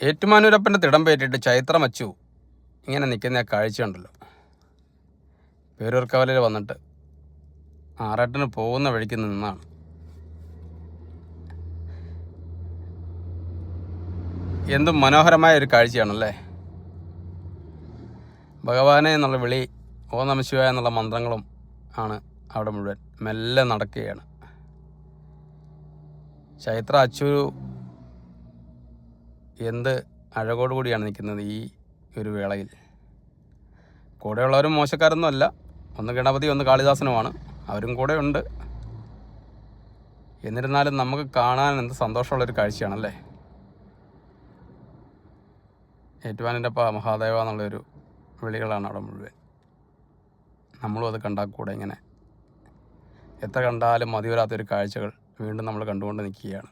ഏറ്റുമാനൂരപ്പൻ്റെ തിടം പേറ്റിട്ട് ചൈത്രം വച്ചു ഇങ്ങനെ നിൽക്കുന്ന ആ കാഴ്ചയുണ്ടല്ലോ. പേരൂർക്കവലയിൽ വന്നിട്ട് ആറാട്ടിന് പോകുന്ന വഴിക്ക് നിന്നാണ്. എന്തും മനോഹരമായ ഒരു കാഴ്ചയാണല്ലേ. ഭഗവാനെ എന്നുള്ള വിളി, ഓ നമഃ ശിവായ എന്നുള്ള മന്ത്രങ്ങളും ആണ് അവിടെ മുഴുവൻ. മെല്ലെ നടക്കുകയാണ്. ചൈത്ര അച്ചു എന്ത് അഴകോടുകൂടിയാണ് നിൽക്കുന്നത് ഈ ഒരു വേളയിൽ. കൂടെയുള്ളവരും മോശക്കാരൊന്നും അല്ല. ഒന്ന് ഗണപതി, ഒന്ന് കാളിദാസനുമാണ്. അവരും കൂടെ ഉണ്ട്. എന്നിരുന്നാലും നമുക്ക് കാണാൻ എന്ത് സന്തോഷമുള്ളൊരു കാഴ്ചയാണല്ലേ. ഏറ്റുമാനൂരപ്പ മഹാദേവ എന്നുള്ളൊരു വിളികളാണ് അവിടെ മുഴുവൻ. നമ്മളും അത് കണ്ടാൽ കൂടെ ഇങ്ങനെ എത്ര കണ്ടാലും മതിവരാത്തൊരു കാഴ്ചകൾ വീണ്ടും നമ്മൾ കണ്ടുകൊണ്ട് നിൽക്കുകയാണ്.